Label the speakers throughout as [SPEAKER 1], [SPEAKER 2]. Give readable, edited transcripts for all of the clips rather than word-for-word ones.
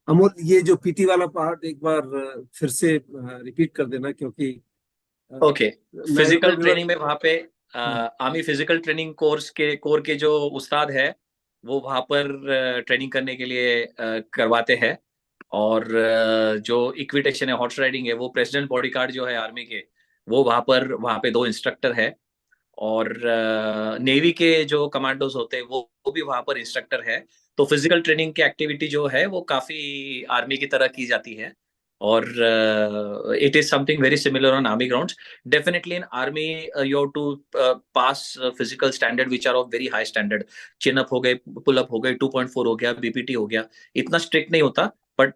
[SPEAKER 1] अमोल, ये जो पीटी वाला पार्ट एक बार फिर से रिपीट कर देना, क्योंकि
[SPEAKER 2] ओके।
[SPEAKER 1] मैं
[SPEAKER 2] फिजिकल
[SPEAKER 1] रिमेम्बर।
[SPEAKER 2] ट्रेनिंग में वहाँ पे आर्मी फिजिकल ट्रेनिंग कोर के जो उस्ताद है वो वहाँ पर ट्रेनिंग करने के लिए करवाते हैं। और जो इक्विटेशन है, हॉर्स राइडिंग है, वो प्रेसिडेंट बॉडी गार्ड जो है आर्मी के, वो वहाँ पे दो इंस्ट्रक्टर है। और नेवी के जो कमांडोज होते हैं वो भी वहाँ पर इंस्ट्रक्टर है। तो फिजिकल ट्रेनिंग की एक्टिविटी जो है वो काफी आर्मी की तरह की जाती है। और it is something very similar on army grounds. Definitely in army you have to pass physical standard which are of very high standard. Chin up हो गए, पुल अप हो गए, 2.4 हो गया, बीपीटी हो गया। इतना स्ट्रिक्ट नहीं होता, but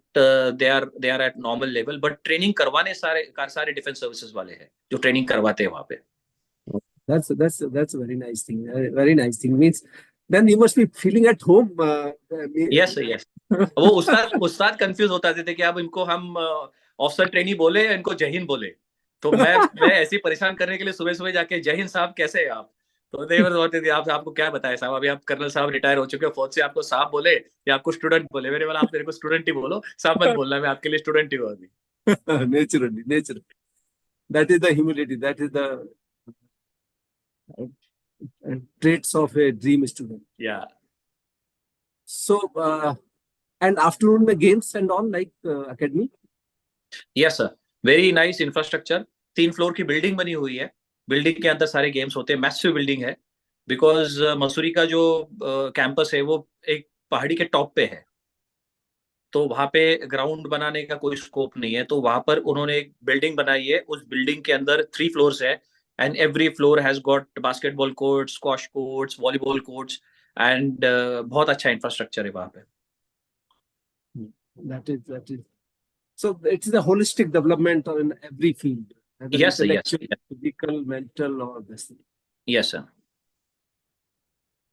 [SPEAKER 2] they are at normal level. But training करवाने सारे डिफेंस सर्विसेज वाले हैं जो ट्रेनिंग करवाते हैं वहाँ पे।
[SPEAKER 1] That's a very nice thing. Very nice thing means then you must be feeling at home.
[SPEAKER 2] Yes yes. वो उस्ताद उस्ताद कंफ्यूज होता थे कि अब इनको हम ऑफिसर ट्रेनी बोले या इनको जय हिंद बोले। तो मैं ऐसे ही परेशान करने के लिए सुबह सुबह जाके जय हिंद साहब कैसे हैं आप। तो देवर होते थे, आप आपको क्या बताए साहब, अभी आप कर्नल साहब रिटायर हो चुके हो फौज से, आपको साहब बोले या आपको स्टूडेंट बोले। मेरे वाला आप मेरे को स्टूडेंट ही बोलो, साहब मत बोलना, मैं आपके लिए स्टूडेंट ही हूँ अभी।
[SPEAKER 1] Naturally. That is the humility. That is the traits of a dream student.
[SPEAKER 2] या
[SPEAKER 1] So, and afternoon में games and all like academy.
[SPEAKER 2] Yes sir, very nice infrastructure. 3 floor की बिल्डिंग बनी हुई है। बिल्डिंग के अंदर सारे गेम्स होते हैं, मैसिव बिल्डिंग है। बिकॉज मसूरी का जो कैंपस है वो एक पहाड़ी के टॉप पे है। तो वहां पे ग्राउंड बनाने का कोई स्कोप नहीं है, तो वहां पर उन्होंने एक बिल्डिंग बनाई है। उस बिल्डिंग के अंदर 3 फ्लोर्स है। And every floor has got basketball courts, squash courts, volleyball courts. And बहुत अच्छा इंफ्रास्ट्रक्चर है वहां पे।
[SPEAKER 1] That is. So it is a holistic development in every field, whether
[SPEAKER 2] yes yes
[SPEAKER 1] intellectual, physical, mental, or this thing.
[SPEAKER 2] Yes sir.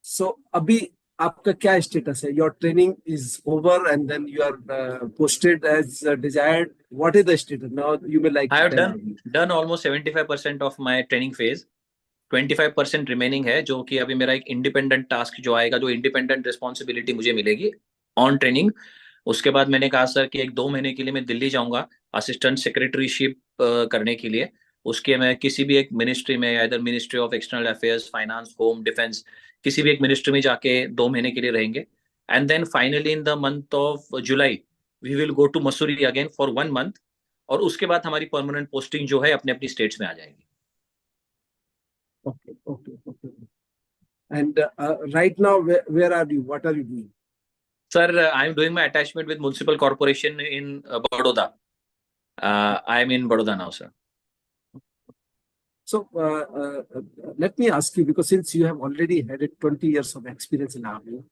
[SPEAKER 1] So अभी आपका क्या status है? Your training is over and then you are posted as desired. What is the status now? You may like
[SPEAKER 2] I
[SPEAKER 1] to
[SPEAKER 2] have
[SPEAKER 1] tell me.
[SPEAKER 2] Done almost 75% of my training phase. 25% remaining है, जो कि अभी मेरा एक independent task जो आएगा, जो independent responsibility मुझे मिलेगी ऑन ट्रेनिंग। उसके बाद मैंने कहा सर कि 1-2 महीने के लिए मैं दिल्ली जाऊंगा असिस्टेंट सेक्रेटरीशिप करने के लिए। उसके मैं किसी भी एक मिनिस्ट्री में, इधर ministry of external affairs, finance, home, defence, किसी भी एक मिनिस्ट्री में जाके 2 महीने के लिए रहेंगे। And then finally in the month of July we will go to Mussoorie again for 1 month. और उसके बाद हमारी परमानेंट पोस्टिंग जो है अपने अपनी स्टेट्स में आ जाएगी।
[SPEAKER 1] Okay. And right now, where are you? What are you doing?
[SPEAKER 2] Sir, I am doing my attachment with Municipal Corporation in Baroda. I am in Baroda now, sir.
[SPEAKER 1] So let me ask you, because since you have already had 20 years of experience in army,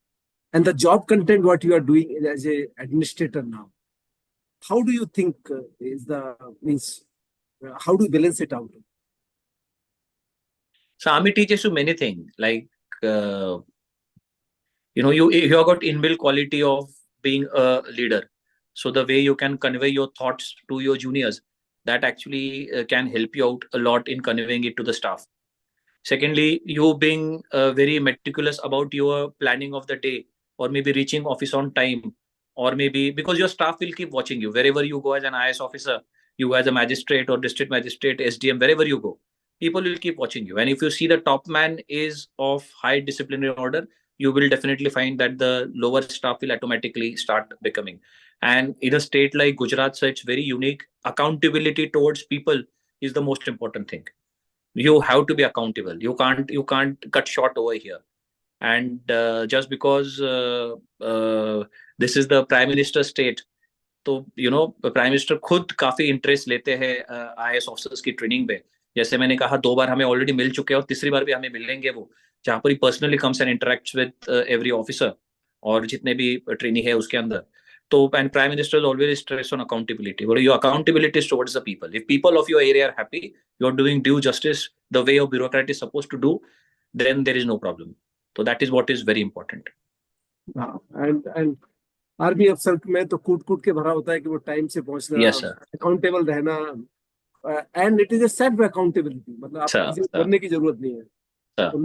[SPEAKER 1] and the job content what you are doing as a administrator now, how do you think is the means? How do you balance it out?
[SPEAKER 2] So army teaches you many things, like you have got inbuilt quality of being a leader. So the way you can convey your thoughts to your juniors, that actually can help you out a lot in conveying it to the staff. Secondly, you being very meticulous about your planning of the day, or maybe reaching office on time, or maybe because your staff will keep watching you wherever you go as an IAS officer, you as a magistrate or district magistrate, SDM, wherever you go, people will keep watching you. And if you see the top man is of high disciplinary order, you will definitely find that the lower staff will automatically start becoming. And in a state like Gujarat, so it's very unique. Accountability towards people is the most important thing. You have to be accountable. You can't cut short over here. And just because this is the prime minister state, तो prime minister खुद काफी interest लेते हैं IAS officers की training पे। जैसे मैंने कहा, 2 बार हमें ऑलरेडी मिल चुके हैं और तीसरी बार भी हमें मिलेंगे वो, जहाँ पर he personally comes and interacts with every officer और जितने भी ट्रेनी है उसके अंदर। तो and prime minister always stress on accountability. बोले your accountability is towards the people. If people of your area are happy, you are doing due justice the way of bureaucrat is suppose to do, then there is no problem. तो that is what is very important.
[SPEAKER 1] And army अफसर में तो कूट कूट के भरा होता है कि वो टाइम से पहुंचना,
[SPEAKER 2] यस सर।
[SPEAKER 1] अकाउंटेबल रहना, and it is a self accountability, मतलब आपको किसी को करने की जरूरत नहीं है। तो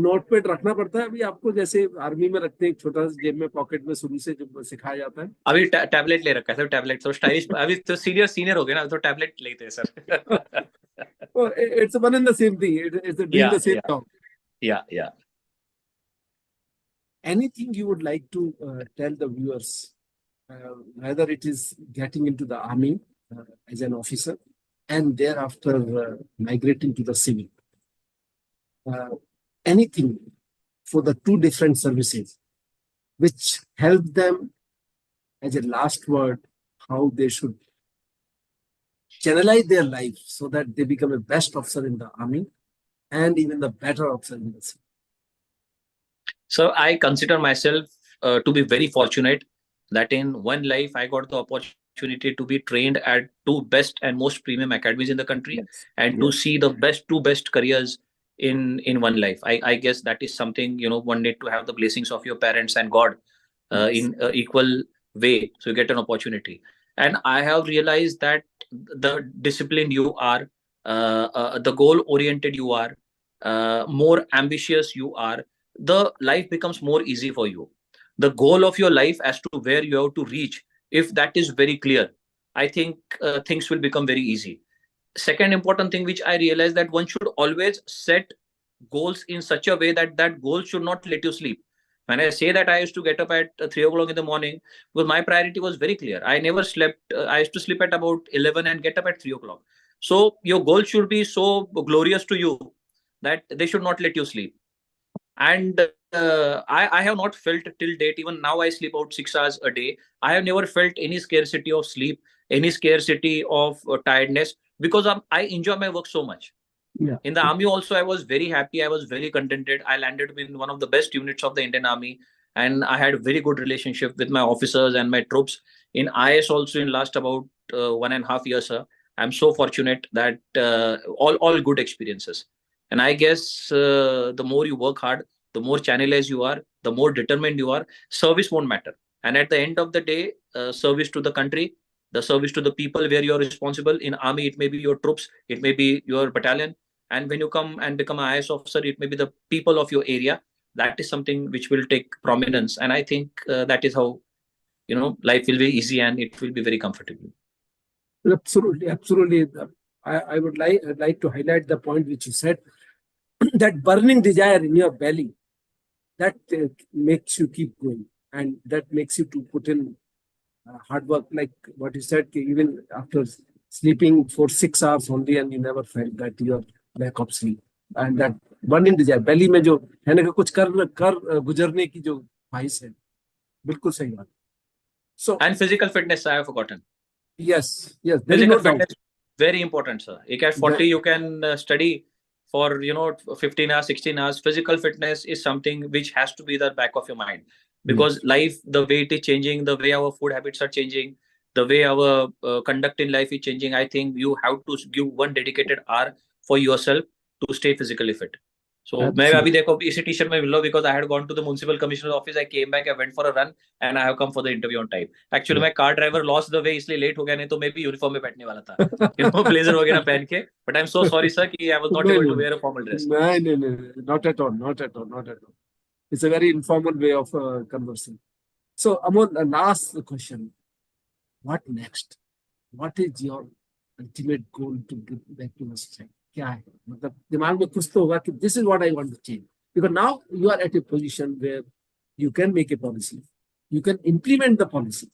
[SPEAKER 1] नोटपैड रखना पड़ता है अभी आपको, जैसे आर्मी में रखते हैं छोटा सा जेब में पॉकेट में, शुरू से जो सिखाया जाता है।
[SPEAKER 2] अभी टैबलेट ले रखा है सर, टैबलेट तो स्टाइलिश, अभी तो सीनियर हो गए ना, तो टैबलेट लेते हैं sir.
[SPEAKER 1] It's one and the same thing. It's doing
[SPEAKER 2] या
[SPEAKER 1] the same
[SPEAKER 2] या
[SPEAKER 1] job.
[SPEAKER 2] या
[SPEAKER 1] Anything you would like to tell the viewers, whether it is getting into the army as an officer and thereafter migrating to the civil, uh, anything for the two different services which help them as a last word, how they should channelize their life so that they become a best officer in the army and even the better officer in the civil.
[SPEAKER 2] So I consider myself to be very fortunate that in one life I got the opportunity to be trained at two best and most premium academies in the country,
[SPEAKER 1] Yes.
[SPEAKER 2] and to see the two best careers in one life. I guess that is something, one need to have the blessings of your parents and God
[SPEAKER 1] Yes.
[SPEAKER 2] in equal way, so you get an opportunity. And I have realized that the disciplined you are, the goal oriented you are, more ambitious you are, the life becomes more easy for you. The goal of your life as to where you have to reach, if that is very clear, I think things will become very easy. Second important thing which I realized, that one should always set goals in such a way that that goal should not let you sleep. When I say that, I used to get up at 3 o'clock in the morning, because my priority was very clear. I never slept. I used to sleep at about 11 and get up at 3 o'clock. So your goal should be so glorious to you that they should not let you sleep. And I have not felt till date, even now I sleep out 6 hours a day, I have never felt any scarcity of sleep, any scarcity of tiredness, because I enjoy my work so much.
[SPEAKER 1] Yeah.
[SPEAKER 2] In the army also, I was very happy, I was very contented. I landed in one of the best units of the Indian Army, and I had a very good relationship with my officers and my troops. In IAS also, in last about 1.5 years, sir, I'm so fortunate that all good experiences. And I guess the more you work hard, the more channelized you are, the more determined you are, service won't matter. And at the end of the day, service to the country, the service to the people where you're responsible. In army, it may be your troops, it may be your battalion, and when you come and become an IAS officer, it may be the people of your area. That is something which will take prominence, and I think that is how life will be easy and it will be very comfortable.
[SPEAKER 1] Absolutely, absolutely. I would like to highlight the point which you said, that burning desire in your belly, that makes you keep going, and that makes you to put in hard work. Like what you said, even after sleeping for 6 hours only, and you never felt that your lack of sleep, and that burning desire belly में जो है ना कि कुछ कर गुजरने की जो ख्वाहिश है, बिल्कुल सही बात. So
[SPEAKER 2] And physical fitness, I have forgotten.
[SPEAKER 1] yes, there is
[SPEAKER 2] Physical
[SPEAKER 1] no doubt.
[SPEAKER 2] fitness, very important, sir. At 40, you can study for 15 hours, 16 hours. Physical fitness is something which has to be the back of your mind, because life, the way it is changing, the way our food habits are changing, the way our conduct in life is changing. I think you have to give one dedicated hour for yourself to stay physically fit. So मैं अभी देखो इसी T-shirt में मिल रहा हूँ, because I had gone to the municipal commissioner's office. I came back, I went for a run, and I have come for the interview on time. Actually मैं car driver lost the way, इसलिए late हो गया, नहीं तो मैं भी uniform में बैठने वाला था, ब्लेजर वगैरह पहन के. But I'm so sorry sir कि I was not able to wear a formal dress.
[SPEAKER 1] No, not at all, not at all. It's a very informal way of conversing. So Amol, last question: what next? What is your ultimate goal to give back to the society? क्या है, मतलब दिमाग में कुछ तो होगा कि this is what I want to change, because now you are at a position where you can make a policy, you can implement the policy.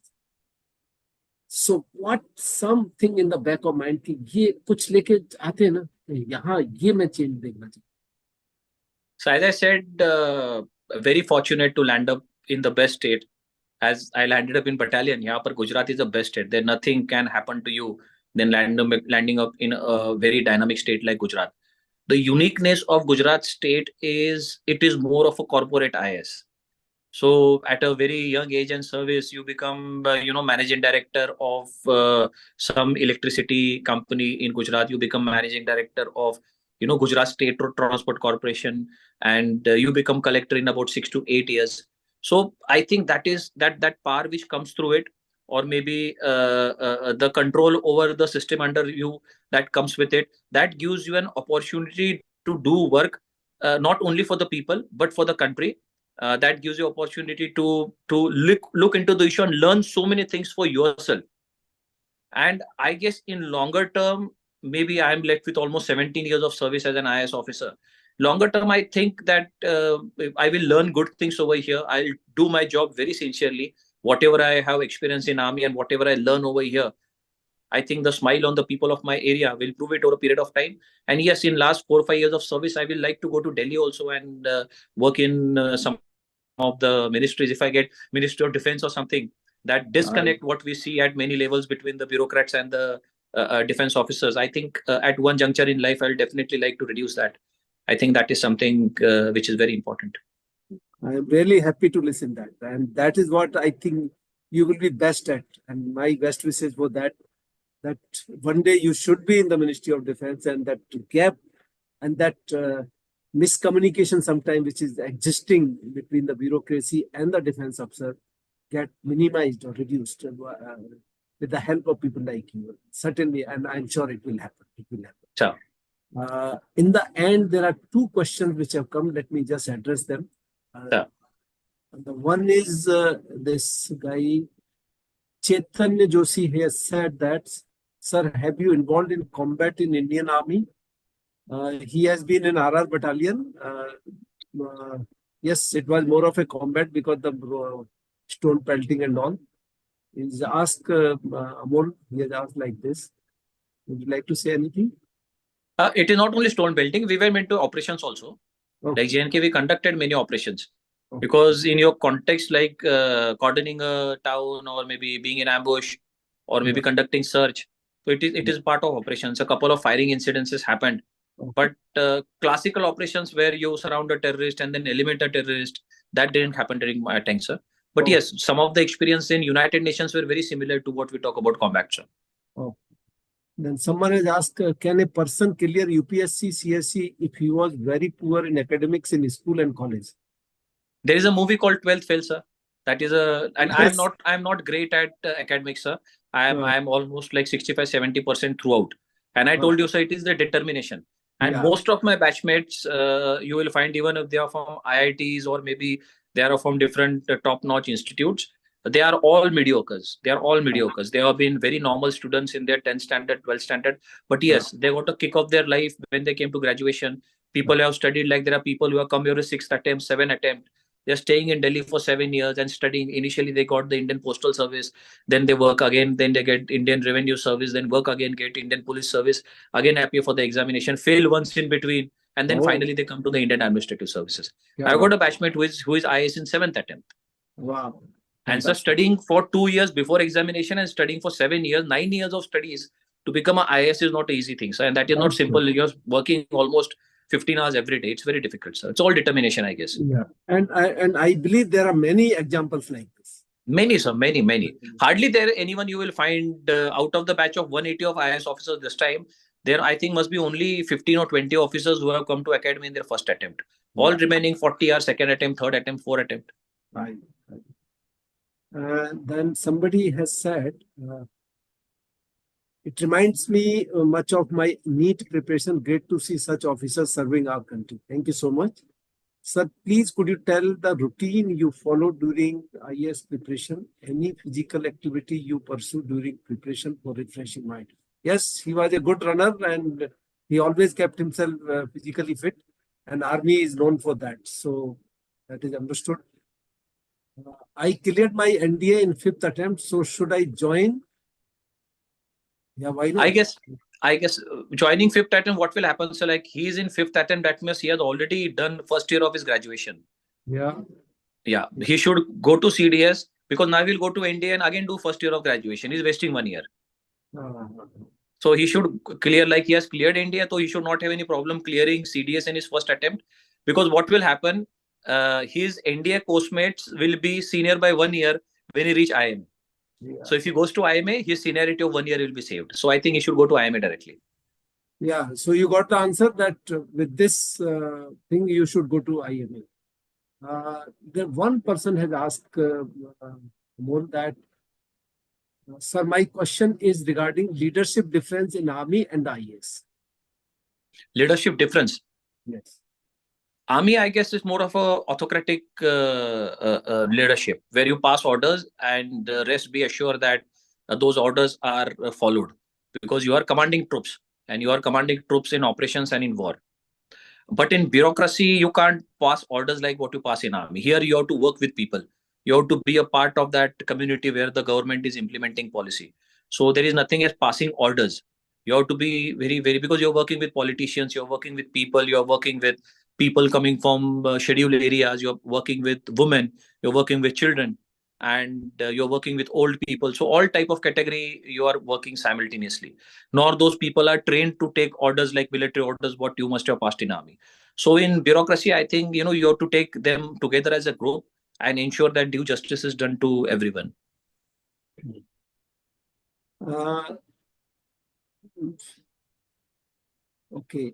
[SPEAKER 1] So what something in the back of mind कि ये कुछ लेके आते हैं ना, यहाँ ये मैं change देखना चाहिए.
[SPEAKER 2] So as I said, very fortunate to land up in the best state. As I landed up in battalion, यहाँ पर Gujarat is the best state. There nothing can happen to you than landing up in a very dynamic state like Gujarat. The uniqueness of Gujarat state is it is more of a corporate IAS. So at a very young age and service, you become, managing director of some electricity company in Gujarat. You become managing director of, Gujarat State Road Transport Corporation, and you become collector in about 6 to 8 years. So I think that is that power which comes through it, or maybe the control over the system under you that comes with it, that gives you an opportunity to do work not only for the people but for the country. That gives you opportunity to look into the issue and learn so many things for yourself. And I guess in longer term, maybe I'm left with almost 17 years of service as an IAS officer. Longer term, I think that I will learn good things over here. I'll do my job very sincerely. Whatever I have experience in army and whatever I learn over here, I think the smile on the people of my area will prove it over a period of time. And yes, in last 4 or 5 years of service, I will like to go to Delhi also and work in some of the ministries. If I get Ministry of Defense or something, that disconnect what we see at many levels between the bureaucrats and the defense officers. I think at one juncture in life, I'll definitely like to reduce that. I think that is something which is very important.
[SPEAKER 1] I am really happy to listen that, and that is what I think you will be best at. And my best wishes for that. That one day you should be in the Ministry of Defense, and that gap and that miscommunication sometimes which is existing between the bureaucracy and the defense officer get minimized or reduced with the help of people like you. Certainly, and I'm sure it will happen. It will happen.
[SPEAKER 2] Sure.
[SPEAKER 1] In the end, there are two questions which have come. Let me just address them.
[SPEAKER 2] Sure.
[SPEAKER 1] The one is this guy Chaitanya Joshi has said that, sir, have you involved in combat in Indian Army? He has been in RR battalion. Yes, it was more of a combat because the stone pelting and all. He's asked Amol, he has asked like this. Would you like to say anything?
[SPEAKER 2] It is not only stone belting. We were into operations also.
[SPEAKER 1] Okay.
[SPEAKER 2] Like JNK, we conducted many operations.
[SPEAKER 1] Okay.
[SPEAKER 2] Because in your context, like cordoning a town or maybe being in ambush or maybe conducting search, so it is part of operations. A couple of firing incidences happened.
[SPEAKER 1] Okay.
[SPEAKER 2] But classical operations where you surround a terrorist and then eliminate a terrorist, that didn't happen during my time, sir. But
[SPEAKER 1] Okay.
[SPEAKER 2] yes, some of the experience in United Nations were very similar to what we talk about combat, sir.
[SPEAKER 1] Okay. Then someone has asked, can a person clear UPSC, CSC if he was very poor in academics in school and college?
[SPEAKER 2] There is a movie called 12th Fail, sir. That is and
[SPEAKER 1] Yes.
[SPEAKER 2] I'm not great at academics, sir. I'm almost like 65-70% throughout. And I told you, sir, it is the determination. And most of my batchmates, you will find, even if they are from IITs or maybe they are from different top-notch institutes, they are all mediocres. They are all mediocres. They have been very normal students in their 10th standard, 12th standard. But yes, they got a kick of their life when they came to graduation. People have studied, like there are people who have come here with 6th attempt, 7th attempt. They're staying in Delhi for 7 years and studying. Initially, they got the Indian Postal Service. Then they work again. Then they get Indian Revenue Service. Then work again, get Indian Police Service. Again, appear for the examination. Fail once in between. And then finally, they come to the Indian Administrative Services. I've got a batchmate who is IAS in 7th attempt.
[SPEAKER 1] Wow.
[SPEAKER 2] And so studying for 2 years before examination and studying for 7 years, 9 years of studies to become an IAS is not an easy thing, sir. And that is not simple. You're working almost 15 hours every day. It's very difficult, sir. It's all determination, I guess.
[SPEAKER 1] Yeah. And I believe there are many examples like this.
[SPEAKER 2] Many, sir. Many. Hardly there anyone you will find out of the batch of 180 of IAS officers this time. There, I think, must be only 15 or 20 officers who have come to academy in their first attempt. All remaining 40 are second attempt, third attempt, fourth attempt.
[SPEAKER 1] Right. Then somebody has said, it reminds me much of my NEET preparation. Great to see such officers serving our country. Thank you so much. Sir, please could you tell the routine you follow during IAS preparation? Any physical activity you pursue during preparation for refreshing mind? Yes, he was a good runner and he always kept himself physically fit, and army is known for that. So that is understood. I cleared my NDA in 5th attempt. So should I join? Yeah, why not?
[SPEAKER 2] I guess joining 5th attempt, what will happen? So like he's in 5th attempt, that means he has already done first year of his graduation. Yeah. He should go to CDS because now he'll go to NDA and again do first year of graduation. He's wasting 1 year. So he should clear, like he has cleared NDA, so he should not have any problem clearing CDS in his first attempt. Because what will happen? His NDA postmates will be senior by 1 year when he reach IMA. So if he goes to IMA, his seniority of 1 year will be saved. So I think he should go to IMA directly.
[SPEAKER 1] Yeah. So you got the answer that with this thing, you should go to IMA. The one person has asked more that, sir, my question is regarding leadership difference in Army and IAS.
[SPEAKER 2] Leadership difference?
[SPEAKER 1] Yes.
[SPEAKER 2] Army, I guess, is more of a autocratic leadership where you pass orders and the rest be assured that those orders are followed, because you are commanding troops and you are commanding troops in operations and in war. But in bureaucracy, you can't pass orders like what you pass in army. Here, you have to work with people. You have to be a part of that community where the government is implementing policy. So there is nothing as passing orders. You have to be very, very, because you're working with politicians, you're working with people, you're working with people coming from scheduled areas, you're working with women, you're working with children, and you're working with old people. So all type of category you are working simultaneously. Nor those people are trained to take orders like military orders, what you must have passed in army. So in bureaucracy, I think you have to take them together as a group and ensure that due justice is done to everyone.
[SPEAKER 1] Okay.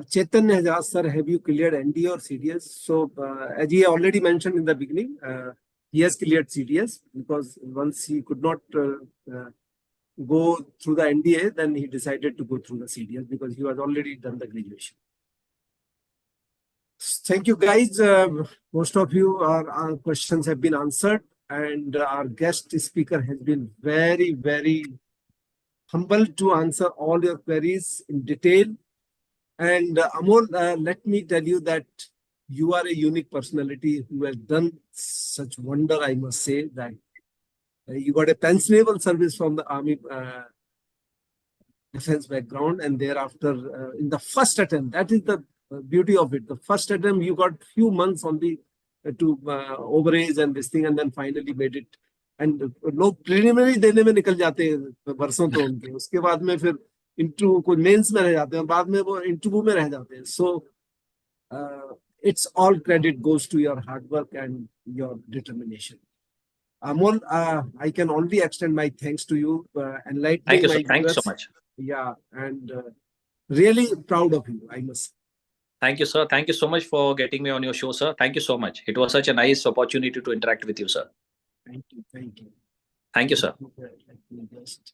[SPEAKER 1] Chaitanya has asked, sir, have you cleared ND or CDS? So, as he already mentioned in the beginning, he has cleared CDS because once he could not go through the NDA, then he decided to go through the CDS because he was already done the graduation. Thank you, guys. Most of you, our questions have been answered, and our guest speaker has been very, very humble to answer all your queries in detail. And Amol, let me tell you that you are a unique personality who has done such wonder, I must say, that you got a pensionable service from the Army defense background, and thereafter, in the first attempt, that is the beauty of it. The first attempt, you got few months only to overage and this thing, and then finally made it. And लोग preliminary देने में निकल जाते हैं वर्षों तो उनके, उसके बाद में फिर इंटरव्यू कोई मेंस में रह जाते हैं, बाद में वो इंटरव्यू में रह जाते हैं. So it's all credit goes to your hard work and your determination. Amol, I can only extend my thanks to you, enlightening
[SPEAKER 2] Thank you,
[SPEAKER 1] my
[SPEAKER 2] sir. Thank you so
[SPEAKER 1] viewers.
[SPEAKER 2] much.
[SPEAKER 1] Yeah, and really proud of you, I must say.
[SPEAKER 2] Thank you, sir. Thank you so much for getting me on your show, sir. Thank you so much. It was such a nice opportunity to interact with you, sir.
[SPEAKER 1] Thank you. Thank you.
[SPEAKER 2] Thank you, sir.
[SPEAKER 1] Let me just